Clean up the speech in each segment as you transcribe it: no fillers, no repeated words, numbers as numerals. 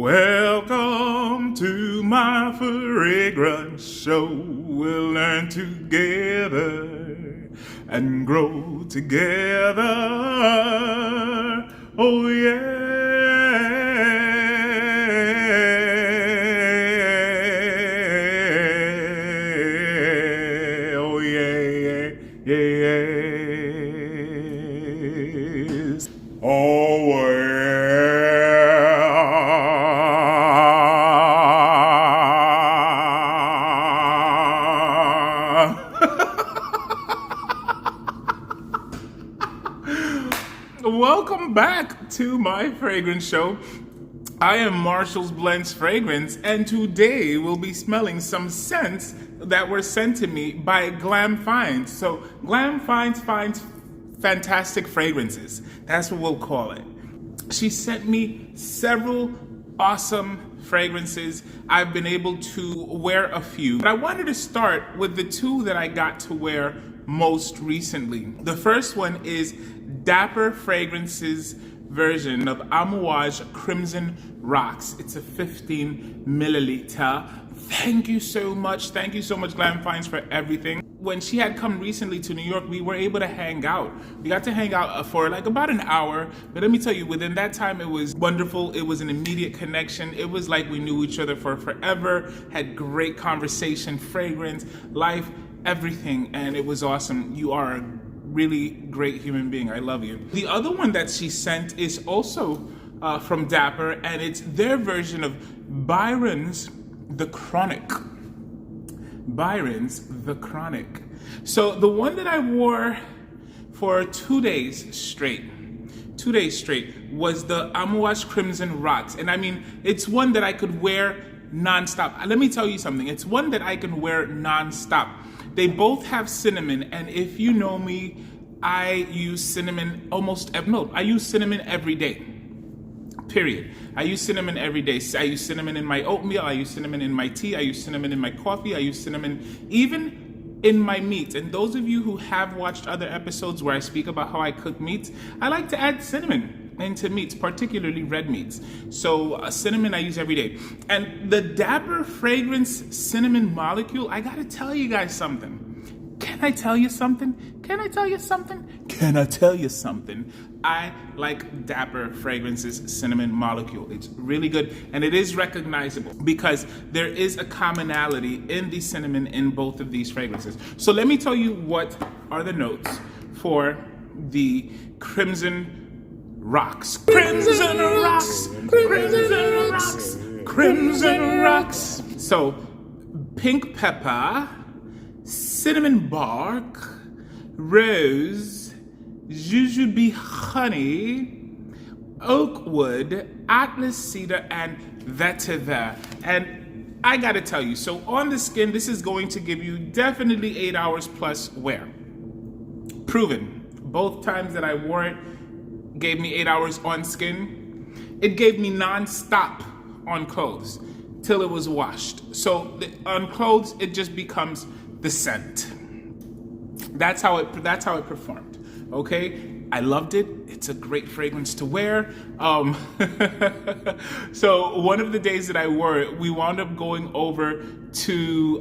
Welcome to my fragrance show. We'll learn together and grow together. Oh yeah. Oh yeah. Yes. Oh yeah. Welcome back to my fragrance show. I am Marshall's Blends Fragrance, and today we'll be smelling some scents that were sent to me by Glam Finds. So Glam finds fantastic fragrances. That's what we'll call it. She sent me several awesome fragrances. I've been able to wear a few, but I wanted to start with the two that I got to wear most recently. The first one is Dapper Fragrances version of Amouage Crimson Rocks. It's a 15 milliliter. Thank you so much, Glam Finds, for everything. When she had come recently to New York, we were able to hang out. We got to hang out for like about an hour, but let me tell you, within that time, it was wonderful. It was an immediate connection. It was like we knew each other for forever, had great conversation, fragrance, life, everything, and it was awesome. You are a really great human being. I love you. The other one that she sent is also from Dapper, and it's their version of Byron's The Chronic. Byron's The Chronic. So the one that I wore for 2 days straight was the Amouage Crimson Rocks. And I mean, it's one that I could wear nonstop. Let me tell you something. It's one that I can wear nonstop. They both have cinnamon, and if you know me, I use cinnamon I use cinnamon every day. Period. I use cinnamon every day. I use cinnamon in my oatmeal, I use cinnamon in my tea, I use cinnamon in my coffee, I use cinnamon even in my meats. And those of you who have watched other episodes where I speak about how I cook meats, I like to add cinnamon into meats, particularly red meats. So cinnamon I use every day. And the Dapper Fragrance Cinnamon Molecule, I gotta tell you guys something. Can I tell you something? I like Dapper Fragrance's Cinnamon Molecule. It's really good, and it is recognizable because there is a commonality in the cinnamon in both of these fragrances. So let me tell you what are the notes for the Crimson Rocks. Crimson Rocks. Crimson Rocks. Crimson Rocks. So pink pepper, cinnamon bark, rose, jujube honey, oak wood, atlas cedar, and vetiver. And I gotta tell you, so on the skin, this is going to give you definitely 8 hours plus wear. Proven. Both times that I wore it gave me 8 hours on skin. It gave me non-stop on clothes till it was washed. So on clothes, it just becomes the scent. That's how it performed. Okay, I loved it. It's a great fragrance to wear. So one of the days that I wore it, we wound up going over to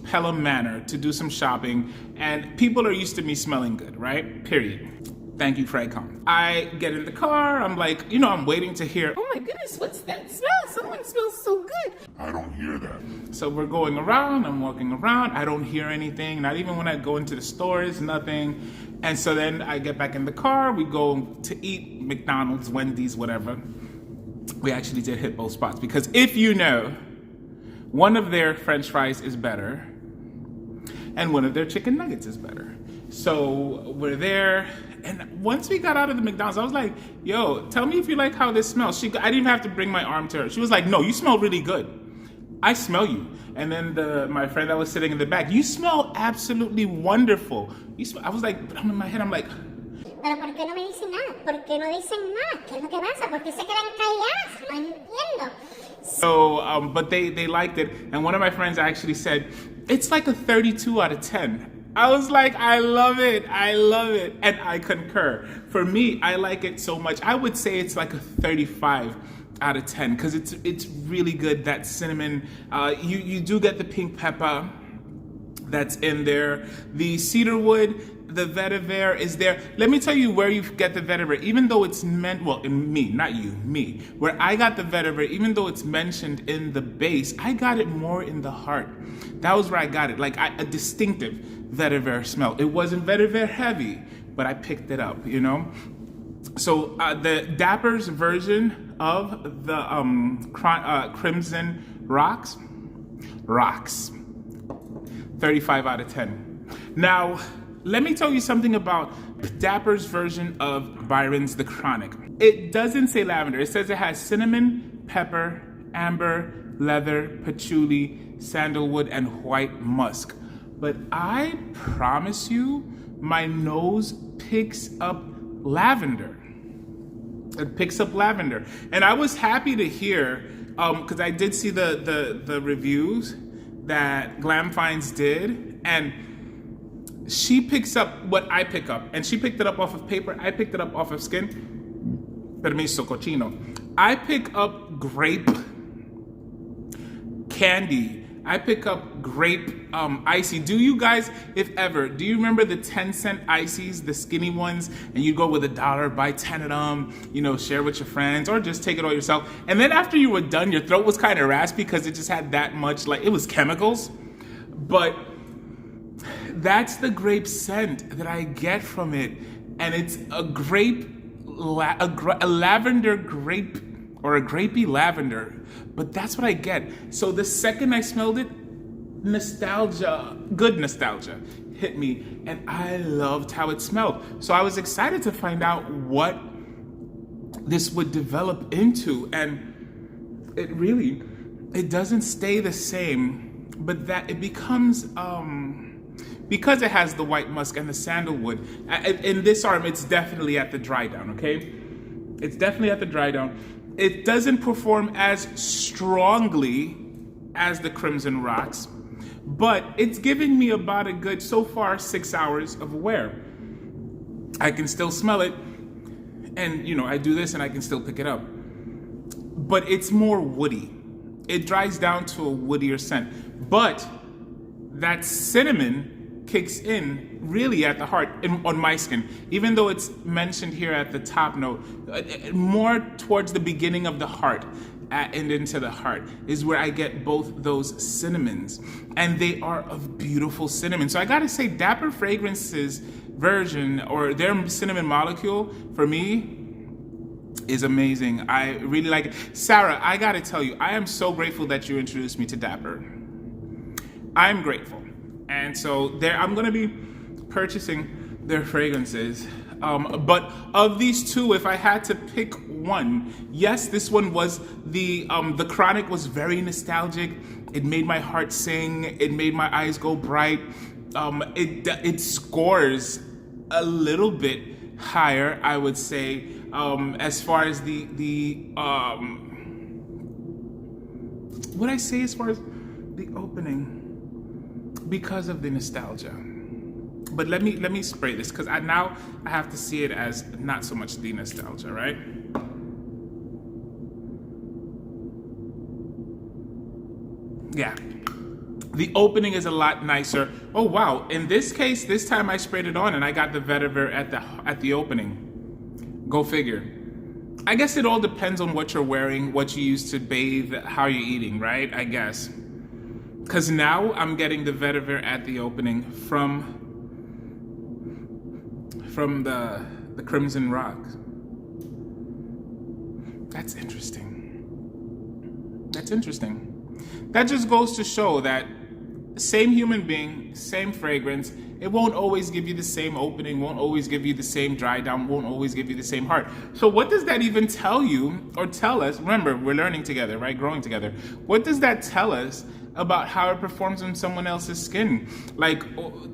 Pelham Manor to do some shopping, and people are used to me smelling good, right? Period. Thank you, Fragcom. I get in the car, I'm like, I'm waiting to hear, oh my goodness, what's that smell? Someone smells so good. I don't hear that. So we're going around, I'm walking around, I don't hear anything, not even when I go into the stores, nothing. And so then I get back in the car, we go to eat McDonald's, Wendy's, whatever. We actually did hit both spots because if you know, one of their French fries is better and one of their chicken nuggets is better. So we're there, and once we got out of the McDonald's, I was like, yo, tell me if you like how this smells. I didn't even have to bring my arm to her. She was like, no, you smell really good. I smell you. And then my friend that was sitting in the back, you smell absolutely wonderful. I was like, but I'm in my head, I'm like, pero ¿por qué no me dicen nada? ¿Por qué no dicen nada? ¿Qué es lo que pasa? ¿Por qué se quedan calladas? No entiendo. So, but they liked it, and one of my friends actually said, it's like a 32 out of 10. I was like, I love it, and I concur. For me, I like it so much. I would say it's like a 35 out of 10 because it's really good. That cinnamon, you do get the pink pepper that's in there. The cedarwood, the vetiver is there. Let me tell you where you get the vetiver, even though it's meant, well, in me, not you, me. Where I got the vetiver, even though it's mentioned in the base, I got it more in the heart. That was where I got it, like a distinctive vetiver smell. It wasn't vetiver heavy, but I picked it up, you know? So the Dapper's version of the Crimson Rocks, 35 out of 10. Now, let me tell you something about Dapper's version of Byron's The Chronic. It doesn't say lavender. It says it has cinnamon, pepper, amber, leather, patchouli, sandalwood, and white musk. But I promise you, my nose picks up lavender. It picks up lavender. And I was happy to hear, because I did see the reviews that Glam Finds did, and she picks up what I pick up, and she picked it up off of paper. I picked it up off of skin. Permiso, cochino. I pick up grape candy. I pick up grape icy. Do you guys, if ever, do you remember the 10-cent ices, the skinny ones, and you go with $1, buy 10 of them, you know, share with your friends, or just take it all yourself. And then after you were done, your throat was kind of raspy because it just had that much, like, it was chemicals. But that's the grape scent that I get from it. And it's a grape, a lavender grape, or a grapey lavender. But that's what I get. So the second I smelled it, nostalgia, good nostalgia, hit me. And I loved how it smelled. So I was excited to find out what this would develop into. And it doesn't stay the same, but that it becomes, because it has the white musk and the sandalwood. In this arm, it's definitely at the dry down, okay? It's definitely at the dry down. It doesn't perform as strongly as the Crimson Rocks, but it's giving me about a good, so far, 6 hours of wear. I can still smell it, and, you know, I do this and I can still pick it up. But it's more woody. It dries down to a woodier scent. But that cinnamon kicks in really at the heart on my skin, even though it's mentioned here at the top note, more towards the beginning of the heart and into the heart is where I get both those cinnamons, and they are of beautiful cinnamon. So I gotta say, Dapper Fragrance's version, or their cinnamon molecule, for me, is amazing. I really like it. Sarah, I gotta tell you, I am so grateful that you introduced me to Dapper. I'm grateful. And so there, I'm gonna be purchasing their fragrances. But of these two, if I had to pick one, yes, this one was the Chronic was very nostalgic. It made my heart sing. It made my eyes go bright. It scores a little bit higher, I would say, as far as the what I say as far as the opening, because of the nostalgia. But let me spray this, because now I have to see it as not so much the nostalgia, right? Yeah. The opening is a lot nicer. Oh wow, in this case, this time I sprayed it on and I got the vetiver at the opening. Go figure. I guess it all depends on what you're wearing, what you use to bathe, how you're eating, right? I guess. Because now I'm getting the vetiver at the opening from the Crimson Rock. That's interesting. That's interesting. That just goes to show that same human being, same fragrance, it won't always give you the same opening, won't always give you the same dry down, won't always give you the same heart. So what does that even tell you or tell us? Remember, we're learning together, right? Growing together. What does that tell us about how it performs on someone else's skin? Like,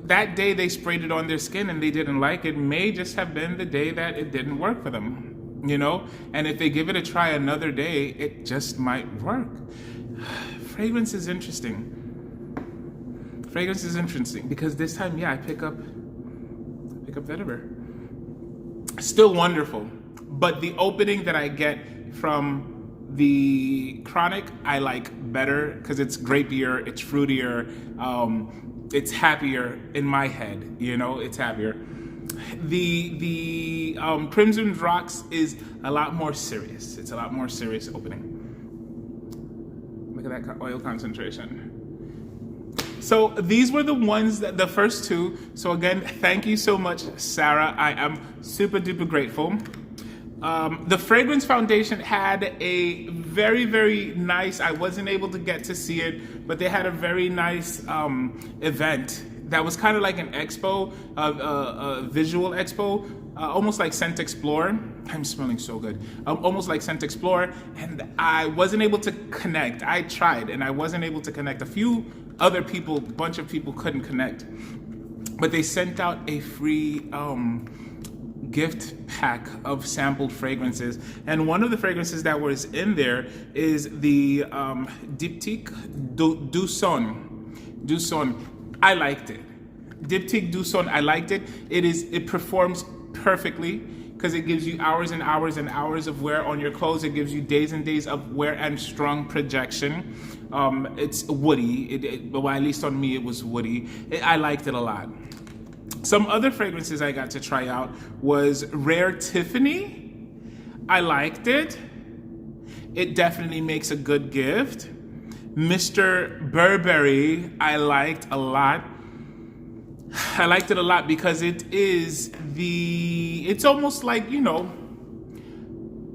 that day they sprayed it on their skin and they didn't like it, may just have been the day that it didn't work for them, you know? And if they give it a try another day, it just might work. Fragrance is interesting. Fragrance is interesting because this time, yeah, I pick up vetiver. Still wonderful, but the opening that I get from The Chronic I like better because it's grapier, it's fruitier, it's happier in my head. You know, it's happier. The Crimson Rocks is a lot more serious. It's a lot more serious opening. Look at that oil concentration. So these were the ones that the first two. So again, thank you so much, Sarah. I am super duper grateful. The Fragrance Foundation had a very, very nice, I wasn't able to get to see it, but they had a very nice event that was kind of like an expo, a visual expo, almost like Scent Explorer. I'm smelling so good. Almost like Scent Explorer, and I wasn't able to connect. I tried, and I wasn't able to connect. A few other people, bunch of people couldn't connect, but they sent out a free gift pack of sampled fragrances, and one of the fragrances that was in there is the Diptyque du Son. I liked it. Diptyque du Son, I liked it. It performs perfectly because it gives you hours and hours and hours of wear on your clothes. It gives you days and days of wear and strong projection. It's woody. Well, at least on me, it was woody. I liked it a lot. Some other fragrances I got to try out was Rare Tiffany. I liked it. It definitely makes a good gift. Mr. Burberry, I liked a lot. I liked it a lot because it's almost like, you know,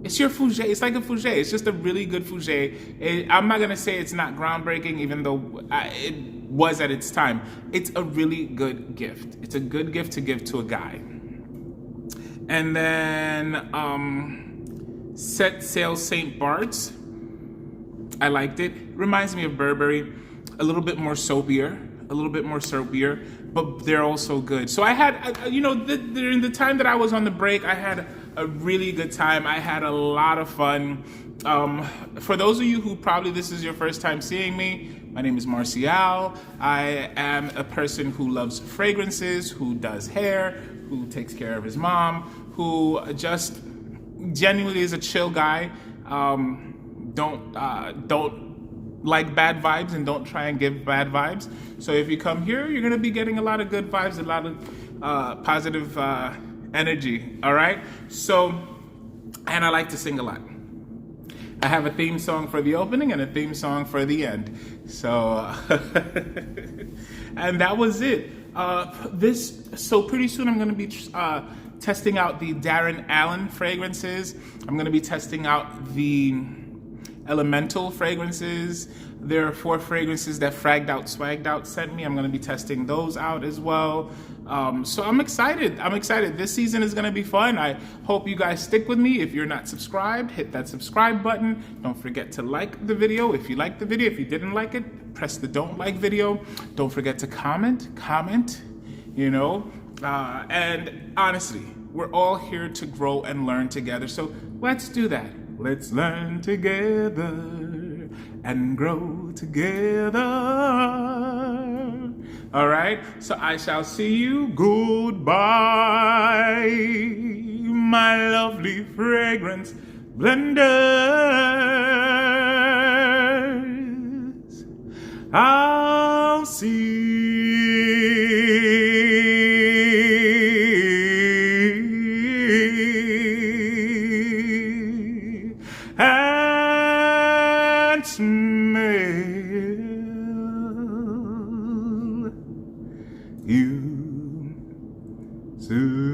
it's your Fougère. It's like a Fougère. It's just a really good Fougère. I'm not going to say it's not groundbreaking, even though it was at its time. It's a really good gift. It's a good gift to give to a guy. And then Set Sail St. Bart's. I liked it. Reminds me of Burberry. A little bit more soapier. But they're also good. So I had, you know, during the time that I was on the break, I had a really good time. I had a lot of fun. For those of you who probably this is your first time seeing me, my name is Marcial. I am a person who loves fragrances, who does hair, who takes care of his mom, who just genuinely is a chill guy. Don't like bad vibes and don't try and give bad vibes. So if you come here, you're gonna be getting a lot of good vibes, a lot of positive energy, all right? So, and I like to sing a lot. I have a theme song for the opening and a theme song for the end. So, and that was it. So pretty soon I'm gonna be testing out the Darren Allen fragrances. I'm gonna be testing out the Elemental fragrances. There are 4 fragrances that Fragged Out Swagged Out sent me. I'm going to be testing those out as well. So I'm excited. This season is going to be fun. I hope you guys stick with me. If you're not subscribed, hit that subscribe button. Don't forget to like the video. If you liked the video, if you didn't like it, press the don't like video. Don't forget to comment, you know. And honestly, we're all here to grow and learn together. So let's do that. Let's learn together and grow together. All right, so I shall see you. Goodbye, my lovely fragrance blenders. I'll see and smell you soon.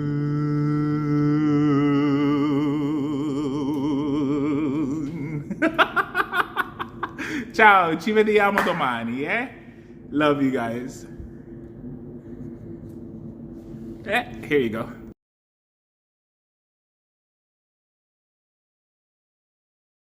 Ciao, ci vediamo domani, eh? Love you guys. Here you go.